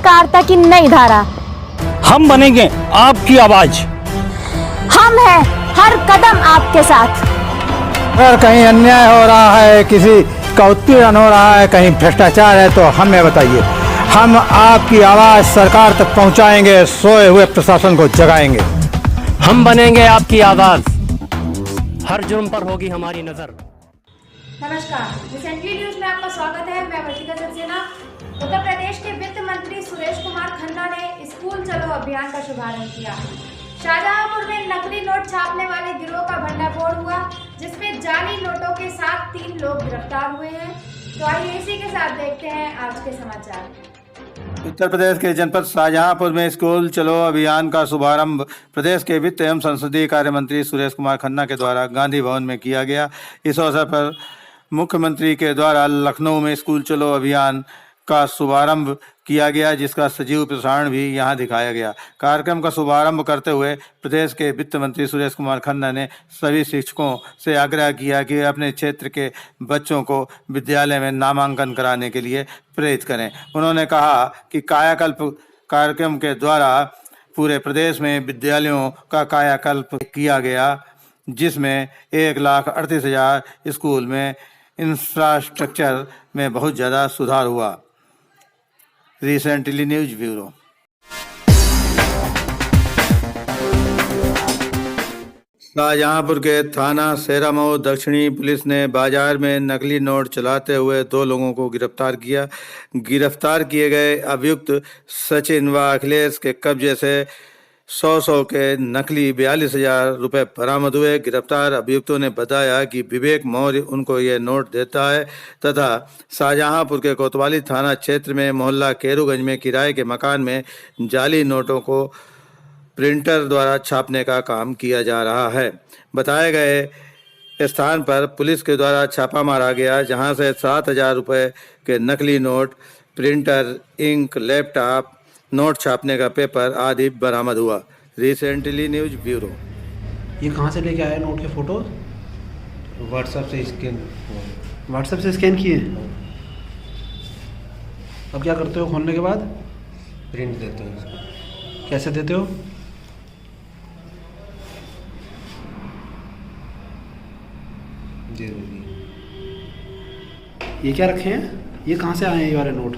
पत्रकारिता की नई धारा। हम बनेंगे आपकी आवाज। हम हैं हर कदम आपके साथ। अगर कहीं अन्याय हो रहा है, किसी का उत्पीड़न हो रहा है, कहीं भ्रष्टाचार है, तो हमें बताइए। हम आपकी आवाज सरकार तक पहुंचाएंगे, सोए हुए प्रशासन को जगाएंगे। हम बनेंगे आपकी आवाज, हर जुर्म पर होगी हमारी नजर। नमस्कार, रिसेंटली न्यूज में आपका स्वागत है। मैं वर्तिका सक्सेना। उत्तर प्रदेश के वित्त मंत्री सुरेश कुमार खन्ना ने स्कूल चलो अभियान का शुभारंभ किया। शाहजहांपुर में नकली नोट छापने वाले गिरोह का भंडाफोड़ हुआ, जिसमें जाली नोटों के साथ 3 लोग गिरफ्तार हुए हैं। तो आइए इसी के साथ देखते हैं आज के समाचार। उत्तर प्रदेश के जनपद शाहजहांपुर में स्कूल चलो अभियान का शुभारंभ प्रदेश के वित्त एवं संसदीय कार्य मंत्री सुरेश कुमार खन्ना के द्वारा गांधी भवन में किया गया। इस अवसर पर मुख्यमंत्री के द्वारा लखनऊ में स्कूल चलो अभियान का शुभारंभ किया गया, जिसका सजीव प्रसारण भी यहां दिखाया गया। कार्यक्रम का शुभारंभ करते हुए प्रदेश के वित्त मंत्री सुरेश कुमार खन्ना ने सभी शिक्षकों से आग्रह किया कि अपने क्षेत्र के बच्चों को विद्यालय में नामांकन कराने के लिए प्रेरित करें। उन्होंने कहा कि कायाकल्प कार्यक्रम के द्वारा पूरे प्रदेश में विद्यालयों का कायाकल्प किया गया, जिसमें 1,38,000 स्कूल में इंफ्रास्ट्रक्चर में बहुत ज़्यादा सुधार हुआ। Recently news bureau. शाहजहांपुर के थाना सेरामऊ दक्षिणी पुलिस ने बाजार में नकली नोट चलाते हुए 2 लोगों को गिरफ्तार किया। गिरफ्तार किए गए अभियुक्त सचिन व अखिलेश के कब्जे से 100 के नकली 42,000 रुपये बरामद हुए। गिरफ्तार अभियुक्तों ने बताया कि विवेक मौर्य उनको ये नोट देता है तथा शाहजहांपुर के कोतवाली थाना क्षेत्र में मोहल्ला केरूगंज में किराए के मकान में जाली नोटों को प्रिंटर द्वारा छापने का काम किया जा रहा है। बताए गए स्थान पर पुलिस के द्वारा छापा मारा गया, जहां से 7,000 रुपये के नकली note, printer, ink, laptop, note छापने का पेपर आदि बरामद हुआ। Recently news bureau. ये कहाँ से लेके आए नोट के फोटो? व्हाट्सएप से स्कैन। व्हाट्सएप से स्कैन किए? अब क्या करते हो खोलने के बाद? प्रिंट देते हैं इसको। कैसे देते हो? जी जी। ये क्या रखे हैं? ये कहाँ से आए हैं ये वाले नोट?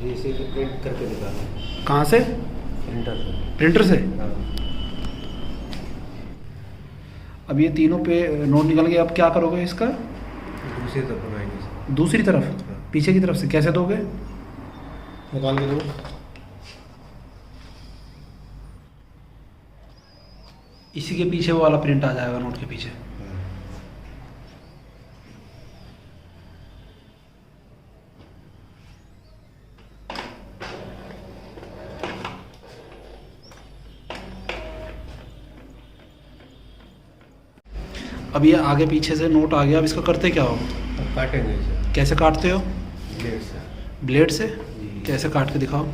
जी इसे प्रिंट करके निकालना। कहाँ से? प्रिंटर से। प्रिंटर से? हाँ। अब ये तीनों पे नोट निकल गए, अब क्या करोगे इसका? दूसरी तरफ बनाएंगे। दूसरी तरफ? पीछे की तरफ से कैसे दोगे? निकाल के दो। इसी के पीछे वो वाला प्रिंट आ जाएगा नोट के पीछे। अब ये आगे पीछे से नोट आ गया, अब इसका करते क्या हो? अब काटेंगे इसे। कैसे काटते हो? ब्लेड से। ब्लेड से? जी। कैसे काट के दिखाओ।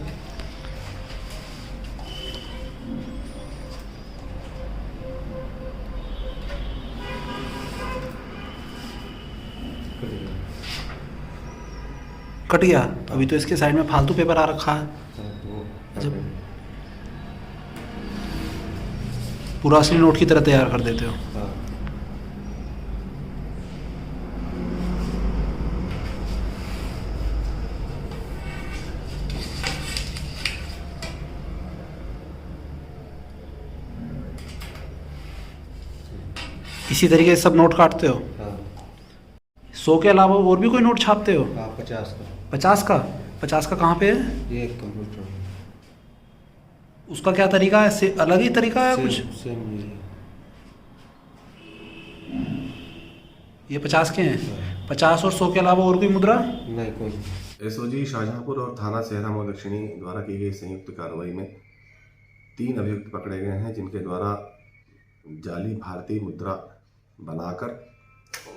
कट गया? अभी तो इसके साइड में फालतू पेपर आ रखा है। अच्छा, पूरा असली नोट की तरह तैयार कर देते हो? हाँ। इसी तरीके से सब नोट काटते हो? हाँ। 100 के अलावा और भी कोई नोट छापते हो? हाँ 50 का। 50 का? 50 का कहाँ पे है? ये कंप्यूटर में। उसका क्या तरीका है? से अलग ही तरीका है कुछ? सेम ये। ये 50 के हैं? 50 और 100 के अलावा और कोई मुद्रा? नहीं कोई। एसओजी शाहजहांपुर और थाना सेरामऊ दक्षिणी द्वारा की गई संयुक्त कार्रवाई में 3 अभियुक्त पकड़े गए हैं, जिनके द्वारा जाली भारतीय मुद्रा बनाकर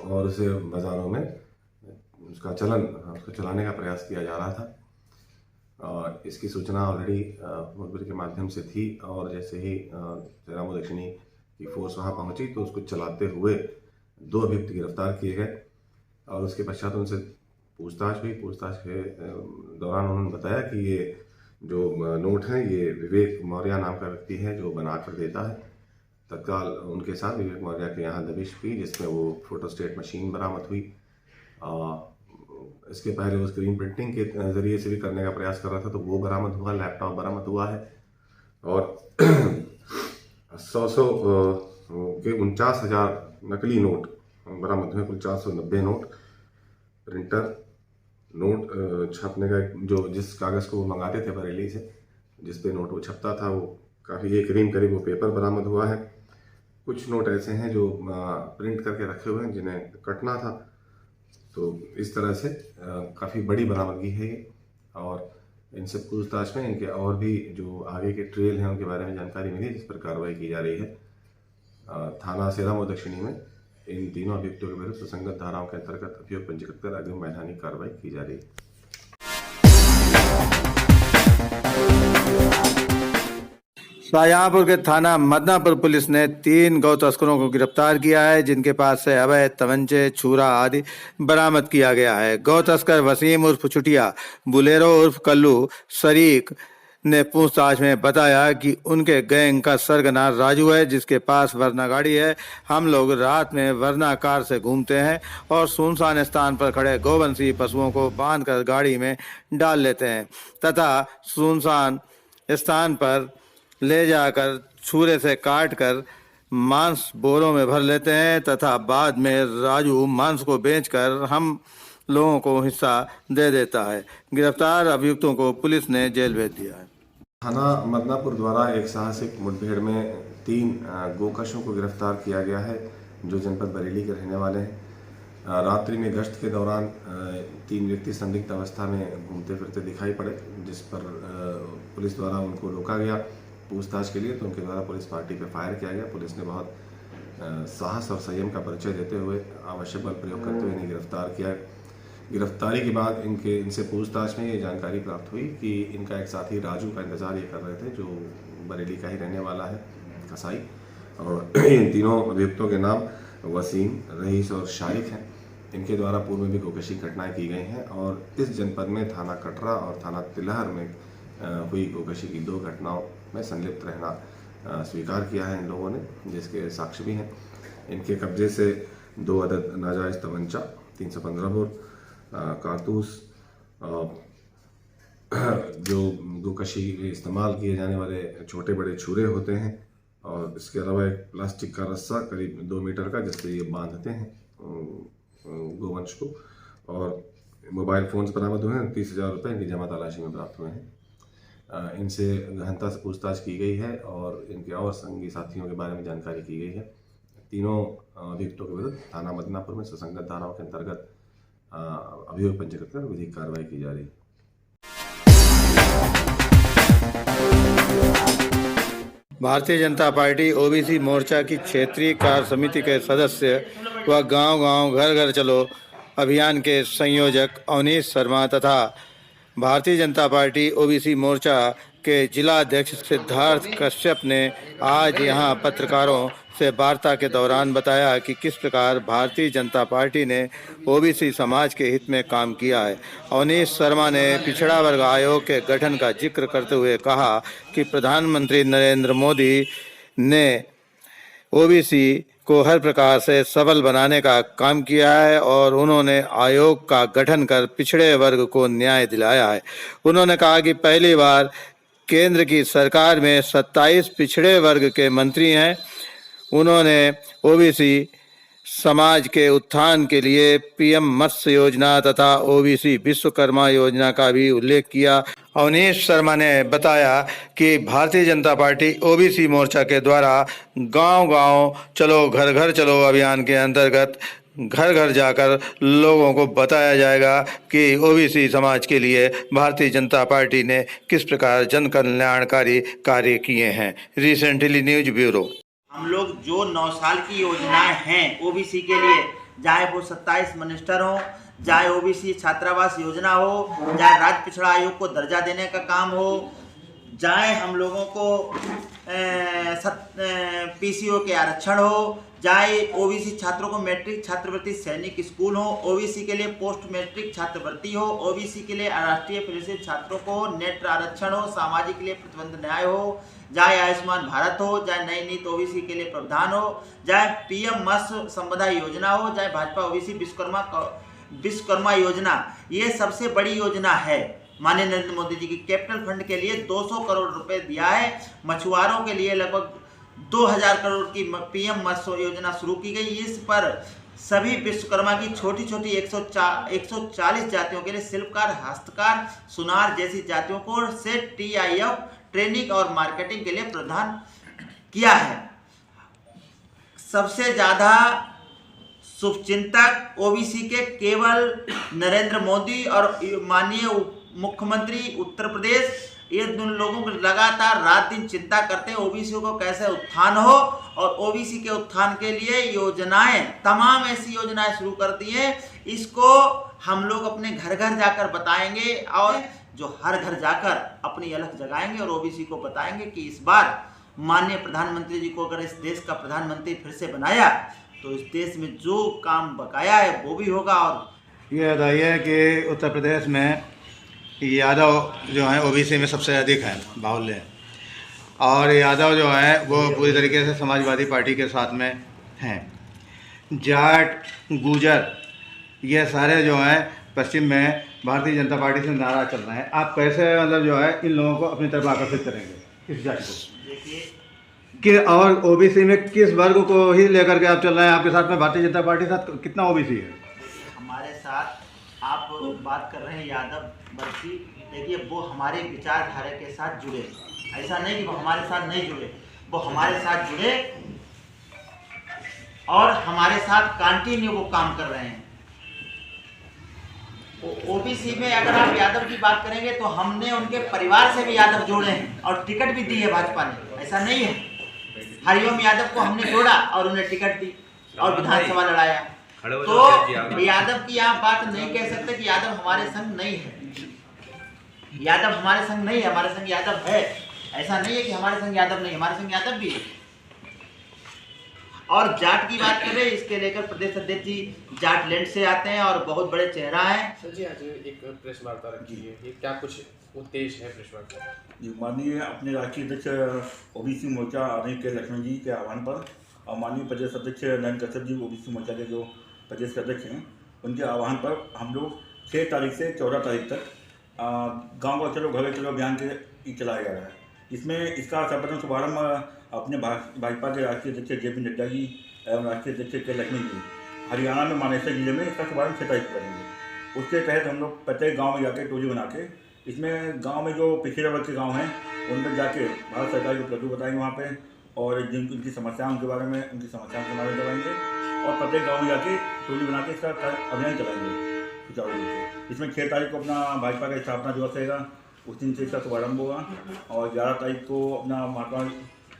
और उसे बाज़ारों में उसका चलाने का प्रयास किया जा रहा था। और इसकी सूचना ऑलरेडी मुखबिर के माध्यम से थी, और जैसे ही सेरामऊ दक्षिणी की फोर्स वहाँ पहुँची तो उसको चलाते हुए 2 अभियुक्त गिरफ्तार किए गए और उसके पश्चात उनसे पूछताछ हुई। पूछताछ के दौरान उन्होंने बताया कि ये जो नोट हैं ये विवेक मौर्य नाम का व्यक्ति है जो बनाकर देता है। तत्काल उनके साथ विवेक मौर्य के यहाँ दबिश हुई जिसमें वो फोटोस्टेट मशीन बरामद हुई। इसके पहले वो स्क्रीन प्रिंटिंग के ज़रिए से भी करने का प्रयास कर रहा था तो वो बरामद हुआ। लैपटॉप बरामद हुआ है और 100 के 49,000 नकली नोट बरामद हुए। कुल 490 नोट, प्रिंटर, नोट छपने का जो जिस कागज़ को वो मंगाते थे बरेली से, जिस पे नोट वो छपता था, वो काफ़ी 1 रीम करीब वो पेपर बरामद हुआ है। कुछ नोट ऐसे हैं जो प्रिंट करके रखे हुए हैं जिन्हें कटना था। तो इस तरह से काफ़ी बड़ी बरामदगी है ये। और इनसे पूछताछ में इनके और भी जो आगे के ट्रेल हैं उनके बारे में जानकारी मिली जिस पर कार्रवाई की जा रही है। थाना सेरामऊ दक्षिणी में इन तीनों अभियुक्तों के विरुद्ध सुसंगत धाराओं के अंतर्गत अभियोग पंजीकृत कर अग्रिम वैधानिक कार्रवाई की जा रही है। शाहजहांपुर के थाना मदनापुर पुलिस ने 3 गौ तस्करों को गिरफ्तार किया है जिनके पास से अवैध तमंचे, छुरा आदि बरामद किया गया है। गौ तस्कर वसीम उर्फ छुटिया, बुलेरो उर्फ कल्लू शरीक ने पूछताछ में बताया कि उनके गैंग का सरगना राजू है जिसके पास वरना गाड़ी है। हम लोग रात में वरना कार से घूमते हैं और सुनसान स्थान पर खड़े गोवंशी पशुओं को बांधकर गाड़ी में डाल लेते हैं तथा सुनसान स्थान पर ले जाकर छुरे से काटकर मांस बोरों में भर लेते हैं तथा बाद में राजू मांस को बेचकर हम लोगों को हिस्सा दे देता है। गिरफ्तार अभियुक्तों को पुलिस ने जेल भेज दिया है। थाना मदनापुर द्वारा एक साहसिक मुठभेड़ में 3 गोकशों को गिरफ्तार किया गया है जो जनपद बरेली के रहने वाले हैं। रात्रि में गश्त के दौरान 3 व्यक्ति संदिग्ध अवस्था में घूमते फिरते दिखाई पड़े जिस पर पुलिस द्वारा उनको रोका गया पूछताछ के लिए। तो उनके द्वारा पुलिस पार्टी पर फायर किया गया। पुलिस ने बहुत साहस और संयम का परिचय देते हुए आवश्यक बल प्रयोग करते हुए इन्हें गिरफ्तार किया। गिरफ्तारी के बाद इनसे पूछताछ में ये जानकारी प्राप्त हुई कि इनका एक साथी राजू का इंतजार ये कर रहे थे जो बरेली का ही रहने वाला है, कसाई। और इन तीनों अभियुक्तों के नाम वसीम, रईस और शारिक हैं। इनके द्वारा पूर्व में भी गोकशी घटनाएं की गई हैं और इस जनपद में थाना कटरा और थाना तिलहर में हुई गोकशी की 2 घटनाओं में संलिप्त रहना स्वीकार किया है इन लोगों ने, जिसके साक्ष्य भी हैं। इनके कब्जे से 2 अदद नाजायज़ तमंचा, 315 बोर कारतूस, जो गोकशी में इस्तेमाल किए जाने वाले छोटे बड़े छुरे होते हैं और इसके अलावा एक प्लास्टिक का रस्सा करीब 2 मीटर का जिससे ये बांधते हैं गोवंश को। और मोबाइल फ़ोन्स बरामद हुए हैं। 30,000 रुपये इनकी जमा तलाशी में प्राप्त हुए हैं। इनसे गहनता से पूछताछ की गई है और इनके और संगी साथियों के बारे में जानकारी की गई है। तीनों अभियुक्तों के विरुद्ध थाना मदनापुर में सुसंगत धाराओं के अंतर्गत अभियोग पंजीकृत कर विधिक कार्रवाई की जा रही है। भारतीय जनता पार्टी ओबीसी मोर्चा की क्षेत्रीय कार्य समिति के सदस्य व गांव-गांव घर-घर चलो अभियान के संयोजक अवनीश शर्मा तथा भारतीय जनता पार्टी ओबीसी मोर्चा के जिला अध्यक्ष सिद्धार्थ कश्यप ने आज यहां पत्रकारों से वार्ता के दौरान बताया कि किस प्रकार भारतीय जनता पार्टी ने ओबीसी समाज के हित में काम किया है। अवनीश शर्मा ने पिछड़ा वर्ग आयोग के गठन का जिक्र करते हुए कहा कि प्रधानमंत्री नरेंद्र मोदी ने ओबीसी को हर प्रकार से सबल बनाने का काम किया है और उन्होंने आयोग का गठन कर पिछड़े वर्ग को न्याय दिलाया है। उन्होंने कहा कि पहली बार केंद्र की सरकार में 27 पिछड़े वर्ग के मंत्री हैं। उन्होंने ओबीसी समाज के उत्थान के लिए पीएम मत्स्य योजना तथा ओबीसी विश्वकर्मा योजना का भी उल्लेख किया। अवनीश शर्मा ने बताया कि भारतीय जनता पार्टी ओबीसी मोर्चा के द्वारा गांव-गांव चलो घर घर चलो अभियान के अंतर्गत घर घर जाकर लोगों को बताया जाएगा कि ओबीसी समाज के लिए भारतीय जनता पार्टी ने किस प्रकार जन कल्याणकारी कार्य किए हैं। Recently news bureau. हम लोग जो 9 साल की योजनाएं हैं ओबीसी के लिए, चाहे वो 27 मिनिस्टर हो, चाहे ओबीसी छात्रावास योजना हो, चाहे राज्य पिछड़ा आयोग को दर्जा देने का काम हो, चाहे हम लोगों को पीसीओ के आरक्षण हो, चाहे ओबीसी छात्रों को मैट्रिक छात्रवृत्ति सैनिक स्कूल हो, ओबीसी के लिए पोस्ट मैट्रिक छात्रवृत्ति हो, ओबीसी के लिए राष्ट्रीय परिषद छात्रों को नेट आरक्षण हो, सामाजिक के लिए प्रतिबंध न्याय हो, चाहे आयुष्मान भारत हो, चाहे नई नीति ओबीसी के लिए प्रावधान हो, चाहे पीएम मत्स्य संपदा योजना हो, चाहे भाजपा ओबीसी विश्वकर्मा योजना, ये सबसे बड़ी योजना है। माननीय नरेंद्र मोदी जी की कैपिटल फंड के लिए 200 करोड़ रुपए दिया है। मछुआरों के लिए लगभग 2000 करोड़ की पीएम मत्स्य योजना शुरू की गई। इस पर सभी विश्वकर्मा की छोटी छोटी 140 जातियों के लिए शिल्पकार, हस्तकार, सुनार जैसी जातियों को से TIF ट्रेनिंग और मार्केटिंग के लिए प्रावधान किया है। सबसे ज्यादा शुभचिंतक ओबीसी के केवल नरेंद्र मोदी और माननीय मुख्यमंत्री उत्तर प्रदेश, ये दोनों लोगों को लगातार रात दिन चिंता करते हैं ओबीसी को कैसे उत्थान हो, और ओबीसी के उत्थान के लिए योजनाएं, तमाम ऐसी योजनाएं शुरू कर दी हैं। इसको हम लोग अपने घर घर जाकर बताएंगे और जो हर घर जाकर अपनी अलख जगाएंगे और ओबीसी को बताएंगे कि इस बार माननीय प्रधानमंत्री जी को अगर इस देश का प्रधानमंत्री फिर से बनाया तो इस देश में जो काम बकाया है वो भी होगा। और ये बताइए कि उत्तर प्रदेश में यादव जो हैं ओबीसी में सबसे अधिक हैं, बाहुल्य, और यादव जो हैं वो पूरी तरीके से समाजवादी पार्टी के साथ में हैं। जाट, गुजर, ये सारे जो हैं पश्चिम में भारतीय जनता पार्टी से नाराज चल रहे हैं। आप कैसे मतलब जो है इन लोगों को अपनी तरफ आकर्षित करेंगे इस जाति को? देखिए कि और ओबीसी में किस वर्ग को ही लेकर के आप चल रहे हैं? आपके साथ में भारतीय जनता पार्टी के साथ कितना ओबीसी है? हमारे साथ आप बात कर रहे हैं यादव बर्फी, देखिए वो हमारे विचारधारा के साथ जुड़े, ऐसा नहीं कि वो हमारे साथ नहीं जुड़े, वो हमारे साथ जुड़े और हमारे साथ कंटिन्यू वो काम कर रहे हैं। ओबीसी में अगर आप यादव की बात करेंगे तो हमने उनके परिवार से भी यादव जोड़े हैं और टिकट भी दी है भाजपा ने, ऐसा नहीं है। हरिओम यादव को हमने जोड़ा और उन्हें टिकट दी और विधानसभा लड़ाया। तो यादव की आप बात नहीं कह सकते कि यादव हमारे संग नहीं है। यादव हमारे संग नहीं है, हमारे संग यादव है। ऐसा नहीं है कि हमारे संग यादव नहीं, हमारे संग यादव भी है। और जाट की बात करें, इसके लेकर प्रदेश अध्यक्ष जी जाटलैंड से आते हैं और बहुत बड़े चेहरा है। सर जी, आज एक प्रेस वार्ता रखी है, ये क्या कुछ उद्देश्य है प्रेस वार्ता? माननीय अपने राष्ट्रीय अध्यक्ष ओबीसी मोर्चा आदरणीय के लक्ष्मण जी के आह्वान पर और माननीय प्रदेश अध्यक्ष नरेंद्र कश्यप जी ओबीसी मोर्चा के जो प्रदेश के अध्यक्ष हैं, उनके आह्वान पर हम लोग 6 तारीख से 14 तारीख तक गांव का चलो घर चलो अभियान के चलाया जा रहा है। इसमें इसका सर्वप्रथम शुभारंभ अपने भाजपा के राष्ट्रीय अध्यक्ष JP नड्डा जी एवं राष्ट्रीय अध्यक्ष के लक्ष्मण जी हरियाणा में मानेसर जिले में इसका शुभारंभ 6 तारीख करेंगे। उसके तहत हम लोग प्रत्येक गाँव में जाके टोली बना के इसमें गांव में जो पिछड़े वर्ग के गांव हैं उन पर जाके भारत सरकार की उपलब्धि बताएंगे वहाँ पे, और जिनकी समस्याएं उनके बारे में उनकी समस्याओं के बारे में करवाएंगे और प्रत्येक गांव में जाके टोली बना के इसका अभियान चलाएंगे सुचारू रूप से। इसमें 6 तारीख को अपना भाजपा का स्थापना दिवस रहेगा, उस दिन से इसका शुभारंभ होगा, और 11 तारीख को अपना महात्मा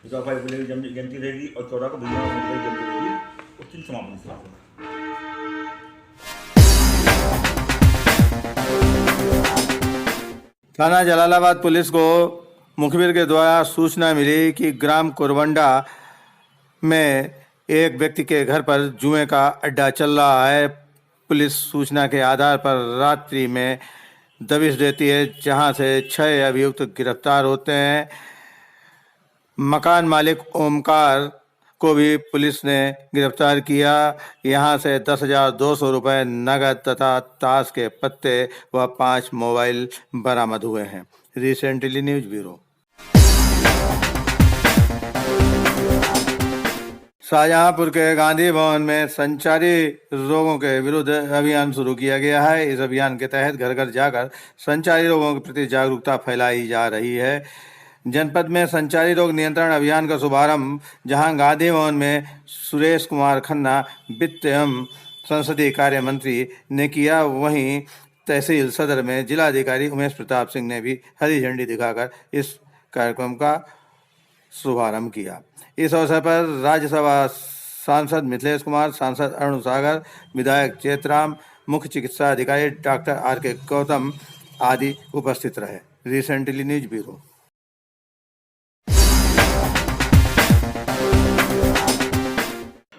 ज्योतिबा फुले की जयंती रहेगी और 14 को भीमराव अम्बेडकर की जयंती रहेगी, उस दिन समापन होगा। थाना जलालाबाद पुलिस को मुखबिर के द्वारा सूचना मिली कि ग्राम कुरवंडा में एक व्यक्ति के घर पर जुए का अड्डा चल रहा है। पुलिस सूचना के आधार पर रात्रि में दबिश देती है, जहां से 6 अभियुक्त गिरफ्तार होते हैं। मकान मालिक ओमकार को भी पुलिस ने गिरफ्तार किया। यहां से 10,200 रुपये नगद तथा ताश के पत्ते व 5 मोबाइल बरामद हुए हैं। Recently news bureau. शाहजहांपुर के गांधी भवन में संचारी रोगों के विरुद्ध अभियान शुरू किया गया है। इस अभियान के तहत घर घर जाकर संचारी रोगों के प्रति जागरूकता फैलाई जा रही है। जनपद में संचारी रोग नियंत्रण अभियान का शुभारंभ जहां गांधी भवन में सुरेश कुमार खन्ना वित्त एवं संसदीय कार्य मंत्री ने किया, वहीं तहसील सदर में जिलाधिकारी उमेश प्रताप सिंह ने भी हरी झंडी दिखाकर इस कार्यक्रम का शुभारंभ किया। इस अवसर पर राज्यसभा सांसद मिथिलेश कुमार, सांसद अरुण सागर, विधायक चेतराम, मुख्य चिकित्सा अधिकारी डॉक्टर RK गौतम आदि उपस्थित रहे। Recently news bureau.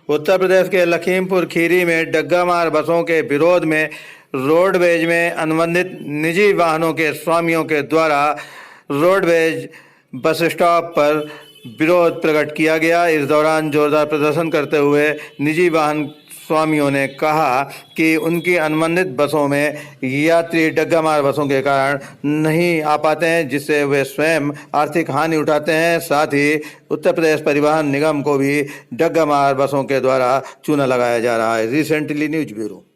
Uttar Pradesh के लखीमपुर खीरी में डग्गामार बसों के विरोध में रोडवेज में अनुबंधित निजी वाहनों के स्वामियों के द्वारा रोडवेज बस स्टॉप पर विरोध प्रकट किया गया। इस दौरान जोरदार प्रदर्शन करते हुए निजी वाहन स्वामियों ने कहा कि उनकी अनुबंधित बसों में यात्री डग्गामार बसों के कारण नहीं आ पाते हैं, जिससे वे स्वयं आर्थिक हानि उठाते हैं। साथ ही उत्तर प्रदेश परिवहन निगम को भी डग्गामार बसों के द्वारा चूना लगाया जा रहा है। Recently news bureau.